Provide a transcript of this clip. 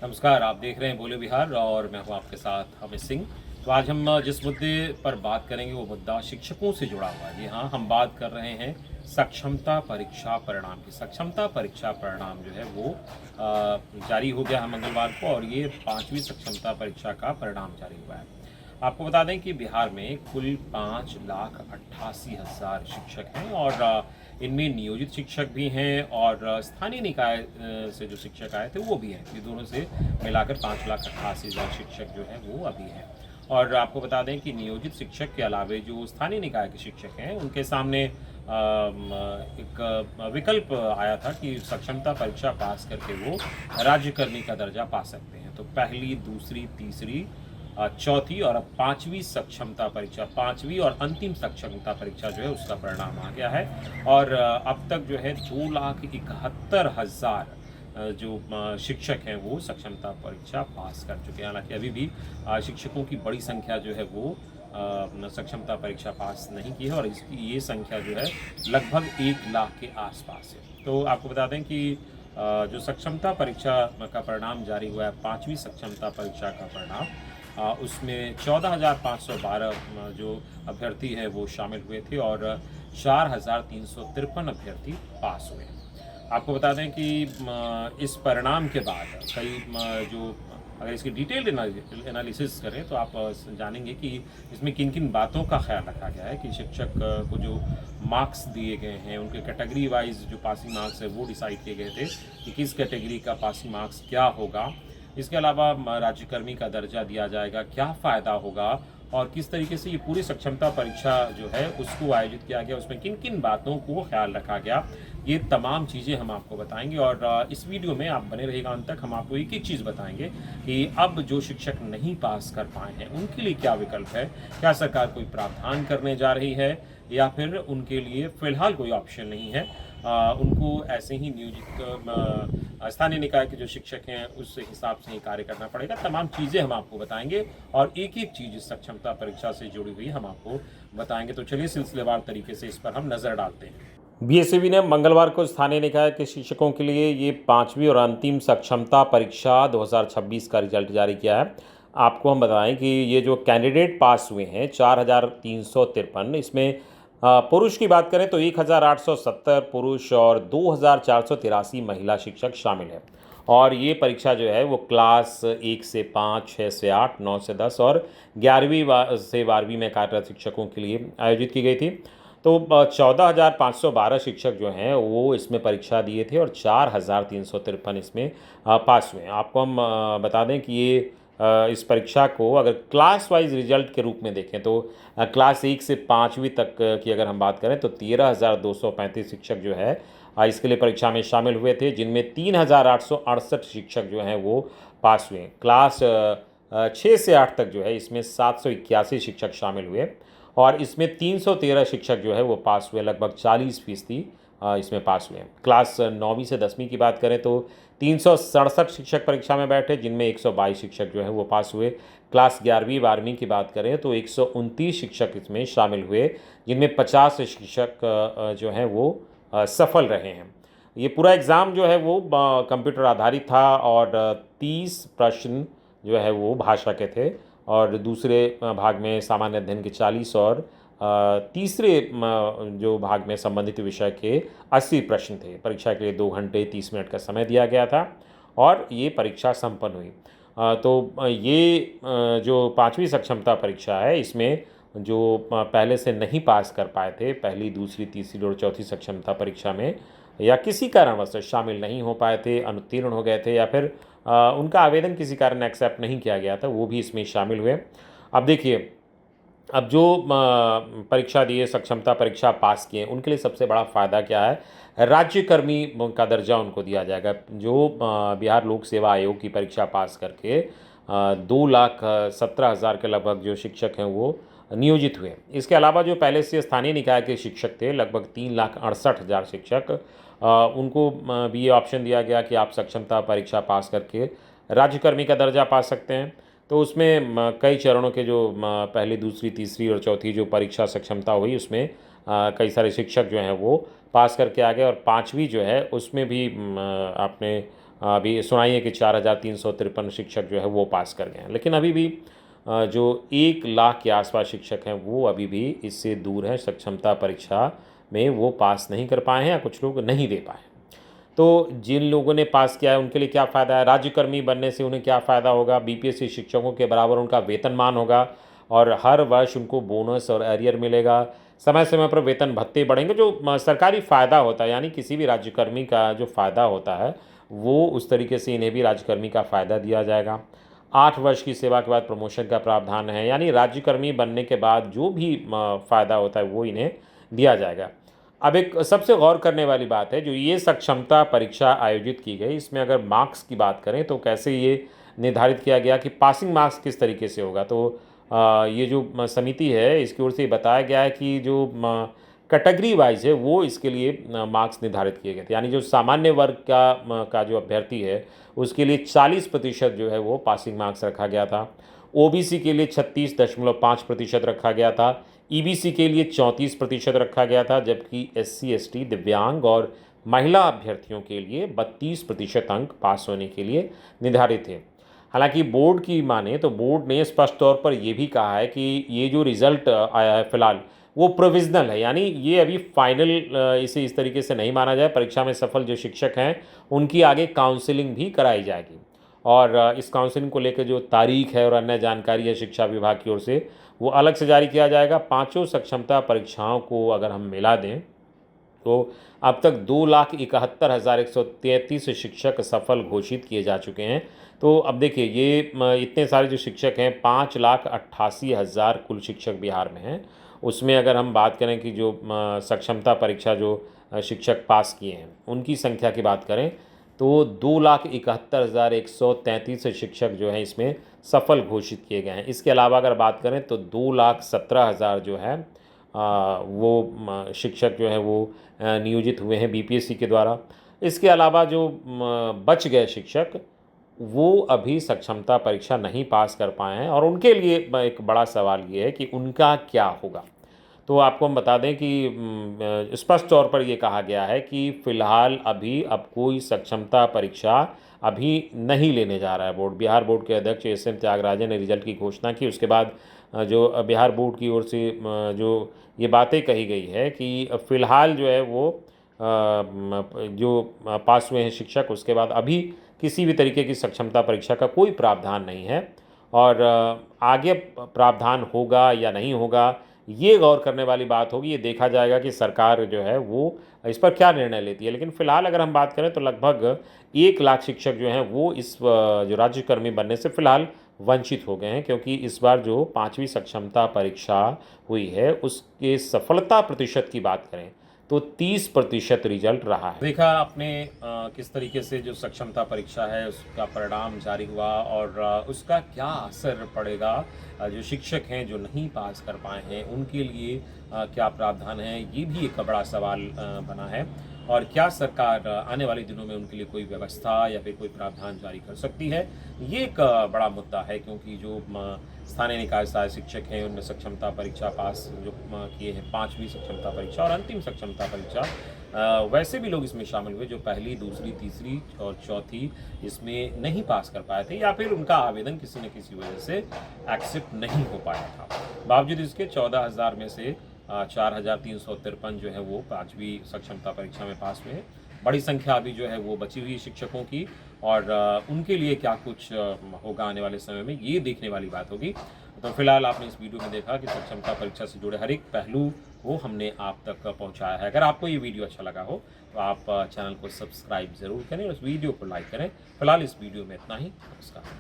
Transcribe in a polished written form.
नमस्कार, आप देख रहे हैं बोले बिहार और मैं हूं आपके साथ अमित सिंह। तो आज हम जिस मुद्दे पर बात करेंगे वो मुद्दा शिक्षकों से जुड़ा हुआ है। जी हाँ, हम बात कर रहे हैं सक्षमता परीक्षा परिणाम की। सक्षमता परीक्षा परिणाम जो है वो जारी हो गया है मंगलवार को और ये 5वीं सक्षमता परीक्षा का परिणाम जारी हुआ है। आपको बता दें कि बिहार में कुल 5,88,000 शिक्षक हैं और इनमें नियोजित शिक्षक भी हैं और स्थानीय निकाय से जो शिक्षक आए थे वो भी हैं। ये दोनों से मिलाकर 5,88,000 शिक्षक जो हैं वो अभी हैं। और आपको बता दें कि नियोजित शिक्षक के अलावे जो स्थानीय निकाय के शिक्षक हैं उनके सामने एक विकल्प आया था कि सक्षमता परीक्षा पास करके वो राज्यकर्मी का दर्जा पा सकते हैं। तो पहली, दूसरी, तीसरी, चौथी और अब 5वीं सक्षमता परीक्षा, 5वीं और अंतिम सक्षमता परीक्षा जो है उसका परिणाम आ गया है। और अब तक जो है 2,71,000 जो शिक्षक हैं वो सक्षमता परीक्षा पास कर चुके हैं। हालांकि अभी भी शिक्षकों की बड़ी संख्या जो है वो सक्षमता परीक्षा पास नहीं की है और इसकी ये संख्या जो है लगभग 1 लाख के आसपास है। तो आपको बता दें कि जो सक्षमता परीक्षा का परिणाम जारी हुआ है, 5वीं सक्षमता परीक्षा का परिणाम, उसमें 14,512 जो अभ्यर्थी हैं वो शामिल हुए थे और 4,353 अभ्यर्थी पास हुए। आपको बता दें कि इस परिणाम के बाद कई जो अगर इसकी डिटेल्ड एनालिसिस करें तो आप जानेंगे कि इसमें किन किन बातों का ख्याल रखा गया है कि शिक्षक को जो मार्क्स दिए गए हैं उनके कैटेगरी वाइज जो पासिंग मार्क्स है वो डिसाइड किए गए थे कि किस कैटेगरी का पासिंग मार्क्स क्या होगा। इसके अलावा राज्यकर्मी का दर्जा दिया जाएगा, क्या फ़ायदा होगा और किस तरीके से ये पूरी सक्षमता परीक्षा जो है उसको आयोजित किया गया, उसमें किन किन बातों को ख्याल रखा गया, ये तमाम चीज़ें हम आपको बताएंगे। और इस वीडियो में आप बने रहिएगा अंत तक। हम आपको एक एक चीज़ बताएंगे कि अब जो शिक्षक नहीं पास कर पाए हैं उनके लिए क्या विकल्प है, क्या सरकार कोई प्रावधान करने जा रही है या फिर उनके लिए फ़िलहाल कोई ऑप्शन नहीं है। उनको ऐसे ही नियोजित स्थानीय निकाय के जो शिक्षक हैं उस हिसाब से ही कार्य करना पड़ेगा। तमाम चीज़ें हम आपको बताएंगे और एक एक चीज़ इस सक्षमता परीक्षा से जुड़ी हुई हम आपको बताएंगे। तो चलिए सिलसिलेवार तरीके से इस पर हम नज़र डालते हैं। बीएसईबी ने मंगलवार को स्थानीय निकाय के शिक्षकों के लिए ये 5वीं और अंतिम सक्षमता परीक्षा 2026 का रिजल्ट जारी किया है। आपको हम बताएं कि ये जो कैंडिडेट पास हुए हैं 4,353, इसमें पुरुष की बात करें तो 1,870 पुरुष और 2,483 महिला शिक्षक शामिल हैं। और ये परीक्षा जो है वो क्लास 1 से 5, 6 से 8, 9 से 10 और 11वीं से 12वीं में कार्यरत शिक्षकों के लिए आयोजित की गई थी। तो 14,512 शिक्षक जो हैं वो इसमें परीक्षा दिए थे और 4,353 इसमें पास हुए हैं। आपको हम बता दें कि ये इस परीक्षा को अगर क्लास वाइज रिजल्ट के रूप में देखें तो क्लास 1 से 5वीं तक की अगर हम बात करें तो 13,235 शिक्षक जो है इसके लिए परीक्षा में शामिल हुए थे, जिनमें 3,868 शिक्षक जो हैं वो पास हुए। क्लास 6 से 8 तक जो है इसमें 781 शिक्षक शामिल हुए और इसमें 313 शिक्षक जो है वो पास हुए, लगभग 40% इसमें पास हुए। क्लास 9वीं से 10वीं की बात करें तो 367 शिक्षक परीक्षा में बैठे, जिनमें 122 शिक्षक जो है वो पास हुए। क्लास 11वीं 12वीं की बात करें तो 129 शिक्षक इसमें शामिल हुए, जिनमें 50 शिक्षक जो हैं वो सफल रहे हैं। ये पूरा एग्ज़ाम जो है वो कंप्यूटर आधारित था और 30 प्रश्न जो है वो भाषा के थे और दूसरे भाग में सामान्य अध्ययन के 40 और तीसरे जो भाग में संबंधित विषय के 80 प्रश्न थे। परीक्षा के लिए 2 घंटे 30 मिनट का समय दिया गया था और ये परीक्षा संपन्न हुई। तो ये जो 5वीं सक्षमता परीक्षा है इसमें जो पहले से नहीं पास कर पाए थे पहली, दूसरी, तीसरी और चौथी सक्षमता परीक्षा में या किसी कारणवश शामिल नहीं हो पाए थे, अनुत्तीर्ण हो गए थे या फिर उनका आवेदन किसी कारण एक्सेप्ट नहीं किया गया था, वो भी इसमें शामिल हुए। अब देखिए, अब जो परीक्षा दिए, सक्षमता परीक्षा पास किए, उनके लिए सबसे बड़ा फ़ायदा क्या है? राज्यकर्मी का दर्जा उनको दिया जाएगा। जो बिहार लोक सेवा आयोग की परीक्षा पास करके 2,17,000 के लगभग जो शिक्षक हैं वो नियोजित हुए। इसके अलावा जो पहले से स्थानीय निकाय के शिक्षक थे, लगभग 3,68,000 शिक्षक, उनको भी ये ऑप्शन दिया गया कि आप सक्षमता परीक्षा पास करके राज्यकर्मी का दर्जा पा सकते हैं। तो उसमें कई चरणों के जो पहली, दूसरी, तीसरी और चौथी जो परीक्षा सक्षमता हुई उसमें कई सारे शिक्षक जो हैं वो पास करके आ गए और 5वीं जो है उसमें भी आपने अभी सुनाई है कि 4,353 शिक्षक जो है वो पास कर गए हैं, लेकिन अभी भी जो 1 लाख के आसपास शिक्षक हैं वो अभी भी इससे दूर हैं, सक्षमता परीक्षा में वो पास नहीं कर पाए हैं या कुछ लोग नहीं दे पाए। तो जिन लोगों ने पास किया है उनके लिए क्या फ़ायदा है, राज्यकर्मी बनने से उन्हें क्या फ़ायदा होगा, बीपीएससी शिक्षकों के बराबर उनका वेतनमान होगा और हर वर्ष उनको बोनस और एरियर मिलेगा, समय समय पर वेतन भत्ते बढ़ेंगे, जो सरकारी फ़ायदा होता है, यानी किसी भी राज्यकर्मी का जो फ़ायदा होता है वो उस तरीके से इन्हें भी राज्यकर्मी का फ़ायदा दिया जाएगा। 8 वर्ष की सेवा के बाद प्रमोशन का प्रावधान है, यानी राज्यकर्मी बनने के बाद जो भी फ़ायदा होता है वो इन्हें दिया जाएगा। अब एक सबसे गौर करने वाली बात है, जो ये सक्षमता परीक्षा आयोजित की गई, इसमें अगर मार्क्स की बात करें तो कैसे ये निर्धारित किया गया कि पासिंग मार्क्स किस तरीके से होगा। तो ये जो समिति है इसकी ओर से बताया गया है कि जो कैटेगरी वाइज है वो इसके लिए मार्क्स निर्धारित किए गए थे, यानी जो सामान्य वर्ग का जो अभ्यर्थी है उसके लिए 40% जो है वो पासिंग मार्क्स रखा गया था, ओबीसी के लिए 36.5% रखा गया था, ईबीसी के लिए 34% रखा गया था, जबकि एससी एसटी दिव्यांग और महिला अभ्यर्थियों के लिए 32% अंक पास होने के लिए निर्धारित थे। हालांकि बोर्ड की माने तो बोर्ड ने स्पष्ट तौर पर यह भी कहा है कि ये जो रिज़ल्ट आया है फ़िलहाल वो प्रोविज़नल है, यानी ये अभी फाइनल इसे इस तरीके से नहीं माना जाए। परीक्षा में सफल जो शिक्षक हैं उनकी आगे काउंसलिंग भी कराई जाएगी और इस काउंसलिंग को लेकर जो तारीख है और अन्य जानकारी है शिक्षा विभाग की ओर से वो अलग से जारी किया जाएगा। पाँचों सक्षमता परीक्षाओं को अगर हम मिला दें तो अब तक 2,71,133 शिक्षक सफल घोषित किए जा चुके हैं। तो अब देखिए ये इतने सारे जो शिक्षक हैं, 5,88,000 कुल शिक्षक बिहार में हैं। उसमें अगर हम बात करें कि जो सक्षमता परीक्षा जो शिक्षक पास किए हैं उनकी संख्या की बात करें तो 2,71,133 शिक्षक जो हैं इसमें सफल घोषित किए गए हैं। इसके अलावा अगर बात करें तो 2,17,000 जो है वो शिक्षक जो हैं वो नियोजित हुए हैं बीपीएससी के द्वारा। इसके अलावा जो बच गए शिक्षक वो अभी सक्षमता परीक्षा नहीं पास कर पाए हैं और उनके लिए एक बड़ा सवाल ये है कि उनका क्या होगा। तो आपको हम बता दें कि स्पष्ट तौर पर ये कहा गया है कि फ़िलहाल अभी अब कोई सक्षमता परीक्षा अभी नहीं लेने जा रहा है बोर्ड। बिहार बोर्ड के अध्यक्ष एस.एम. त्यागराजन ने रिजल्ट की घोषणा की, उसके बाद जो बिहार बोर्ड की ओर से जो ये बातें कही गई है कि फ़िलहाल जो है वो जो पास हुए हैं शिक्षक उसके बाद अभी किसी भी तरीके की सक्षमता परीक्षा का कोई प्रावधान नहीं है और आगे प्रावधान होगा या नहीं होगा ये गौर करने वाली बात होगी। ये देखा जाएगा कि सरकार जो है वो इस पर क्या निर्णय लेती है। लेकिन फ़िलहाल अगर हम बात करें तो लगभग 1 लाख शिक्षक जो हैं वो इस जो राज्यकर्मी बनने से फ़िलहाल वंचित हो गए हैं, क्योंकि इस बार जो 5वीं सक्षमता परीक्षा हुई है उसके सफलता प्रतिशत की बात करें तो 30% रिजल्ट रहा है। देखा आपने किस तरीके से जो सक्षमता परीक्षा है उसका परिणाम जारी हुआ और उसका क्या असर पड़ेगा, जो शिक्षक हैं जो नहीं पास कर पाए हैं उनके लिए क्या प्रावधान है, ये भी एक बड़ा सवाल बना है। और क्या सरकार आने वाले दिनों में उनके लिए कोई व्यवस्था या फिर कोई प्रावधान जारी कर सकती है, ये एक बड़ा मुद्दा है। क्योंकि जो स्थानीय निकाय सहायक शिक्षक हैं उनमें सक्षमता परीक्षा पास जो किए हैं 5वीं सक्षमता परीक्षा और अंतिम सक्षमता परीक्षा, वैसे भी लोग इसमें शामिल हुए जो पहली, दूसरी, तीसरी और चौथी इसमें नहीं पास कर पाए थे या फिर उनका आवेदन किसी न किसी वजह से एक्सेप्ट नहीं हो पाया था। बावजूद इसके 14,000 में से 4,353 जो है वो 5वीं सक्षमता परीक्षा में पास हुए हैं। बड़ी संख्या अभी जो है वो बची हुई शिक्षकों की और उनके लिए क्या कुछ होगा आने वाले समय में, ये देखने वाली बात होगी। तो फिलहाल आपने इस वीडियो में देखा कि सक्षमता परीक्षा से जुड़े हर एक पहलू को हमने आप तक पहुंचाया है। अगर आपको ये वीडियो अच्छा लगा हो तो आप चैनल को सब्सक्राइब ज़रूर करें और इस वीडियो को लाइक करें। फिलहाल इस वीडियो में इतना ही। नमस्कार।